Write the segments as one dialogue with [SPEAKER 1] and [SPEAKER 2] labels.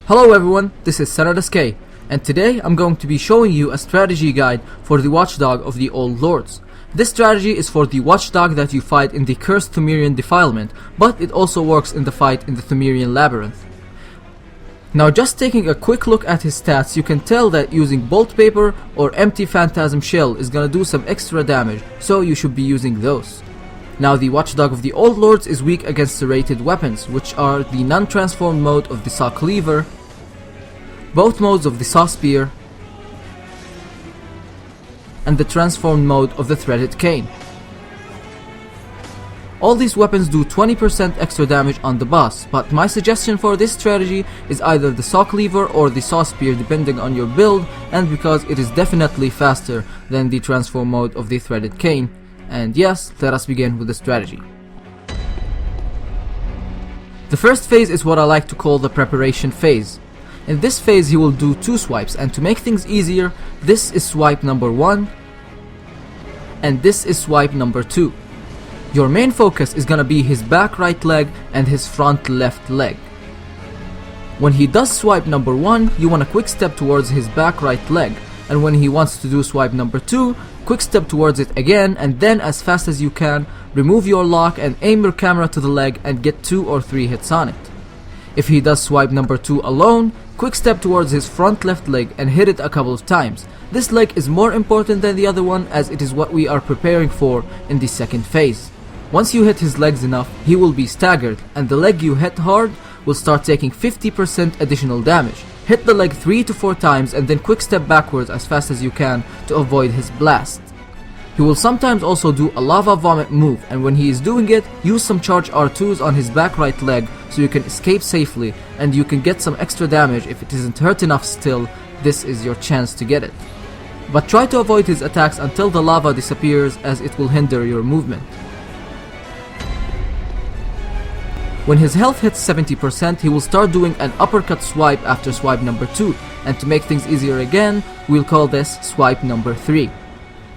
[SPEAKER 1] Hello everyone, this is Gascoigne, and today I'm going to be showing you a strategy guide for the Watchdog of the Old Lords. This strategy is for the Watchdog that you fight in the Cursed Thumerian Defilement, but it also works in the fight in the Thumerian Labyrinth. Now, just taking a quick look at his stats, you can tell that using Bolt Paper or Empty Phantasm Shell is gonna do some extra damage, so you should be using those. Now, the Watchdog of the Old Lords is weak against serrated weapons, which are the non-transformed mode of the Saw Cleaver, both modes of the Saw Spear, and the transformed mode of the Threaded Cane. All these weapons do 20% extra damage on the boss, but my suggestion for this strategy is either the Saw Cleaver or the Saw Spear depending on your build, and because it is definitely faster than the transform mode of the Threaded Cane. And yes, let us begin with the strategy. The first phase is what I like to call the preparation phase. In this phase he will do 2 swipes, and to make things easier, this is swipe number 1 and this is swipe number 2. Your main focus is gonna be his back right leg and his front left leg. When he does swipe number 1, you wanna quick step towards his back right leg, and when he wants to do swipe number 2, quick step towards it again, and then as fast as you can, remove your lock and aim your camera to the leg and get 2 or 3 hits on it. If he does swipe number 2 alone, quick step towards his front left leg and hit it a couple of times. This leg is more important than the other one, as it is what we are preparing for in the second phase. Once you hit his legs enough, he will be staggered, and the leg you hit hard will start taking 50% additional damage. Hit the leg 3 to 4 times and then quick step backwards as fast as you can to avoid his blast. He will sometimes also do a lava vomit move, and when he is doing it, use some charge R2s on his back right leg so you can escape safely, and you can get some extra damage. If it isn't hurt enough still, this is your chance to get it. But try to avoid his attacks until the lava disappears, as it will hinder your movement. When his health hits 70%, he will start doing an uppercut swipe after swipe number 2, and to make things easier again, we'll call this swipe number 3.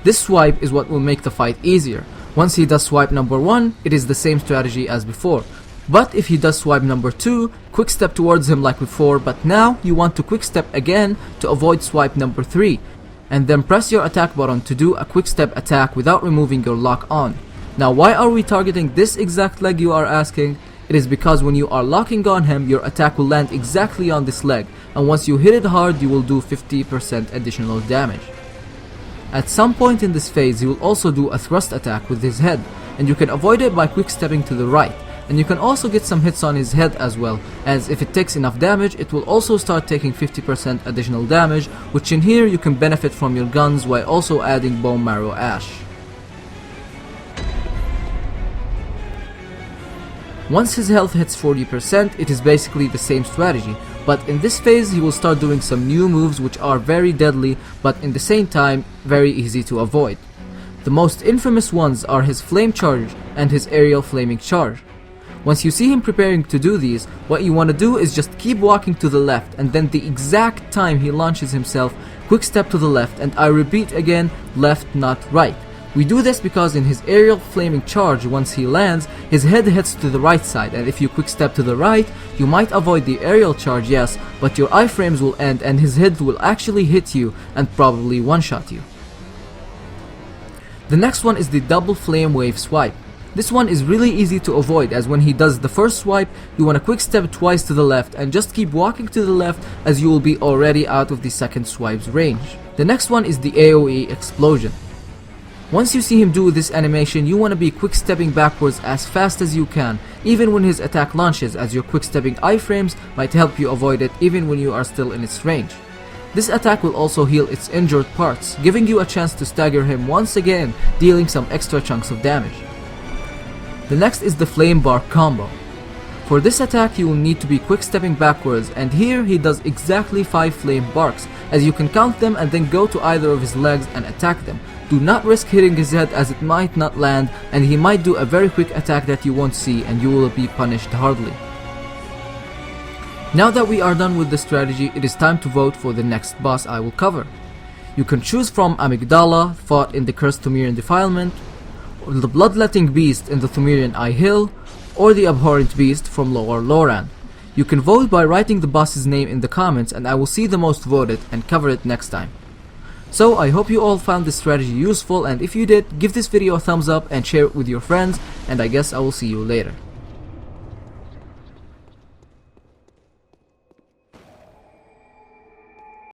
[SPEAKER 1] This swipe is what will make the fight easier. Once he does swipe number 1, it is the same strategy as before. But if he does swipe number 2, quick step towards him like before, but now you want to quick step again to avoid swipe number 3, and then press your attack button to do a quick step attack without removing your lock on. Now, why are we targeting this exact leg, you are asking? It is because when you are locking on him, your attack will land exactly on this leg, and once you hit it hard, you will do 50% additional damage. At some point in this phase, he will also do a thrust attack with his head, and you can avoid it by quick stepping to the right, and you can also get some hits on his head as well, as if it takes enough damage, it will also start taking 50% additional damage, which in here you can benefit from your guns while also adding bone marrow ash. Once his health hits 40%, it is basically the same strategy, but in this phase he will start doing some new moves which are very deadly, but in the same time very easy to avoid. The most infamous ones are his flame charge and his aerial flaming charge. Once you see him preparing to do these, what you want to do is just keep walking to the left, and then the exact time he launches himself, quick step to the left, and I repeat again, left not right. We do this because in his aerial flaming charge, once he lands, his head hits to the right side, and if you quick step to the right, you might avoid the aerial charge, yes, but your iframes will end and his head will actually hit you and probably one-shot you. The next one is the double flame wave swipe. This one is really easy to avoid, as when he does the first swipe, you want to quick step twice to the left and just keep walking to the left, as you will be already out of the second swipe's range. The next one is the AoE explosion. Once you see him do this animation, you want to be quick stepping backwards as fast as you can, even when his attack launches, as your quick stepping iframes might help you avoid it even when you are still in its range. This attack will also heal its injured parts, giving you a chance to stagger him once again, dealing some extra chunks of damage. The next is the Flame Bark combo. For this attack you will need to be quick stepping backwards, and here he does exactly 5 flame barks, as you can count them and then go to either of his legs and attack them. Do not risk hitting his head, as it might not land and he might do a very quick attack that you won't see, and you will be punished hardly. Now that we are done with the strategy, it is time to vote for the next boss I will cover. You can choose from Amygdala, fought in the Cursed Thumerian Defilement, or the Bloodletting Beast in the Thumerian Eye Hill, or the Abhorrent Beast from Lower Loran. You can vote by writing the boss's name in the comments, and I will see the most voted and cover it next time. So I hope you all found this strategy useful, and if you did, give this video a thumbs up and share it with your friends, and I guess I will see you later.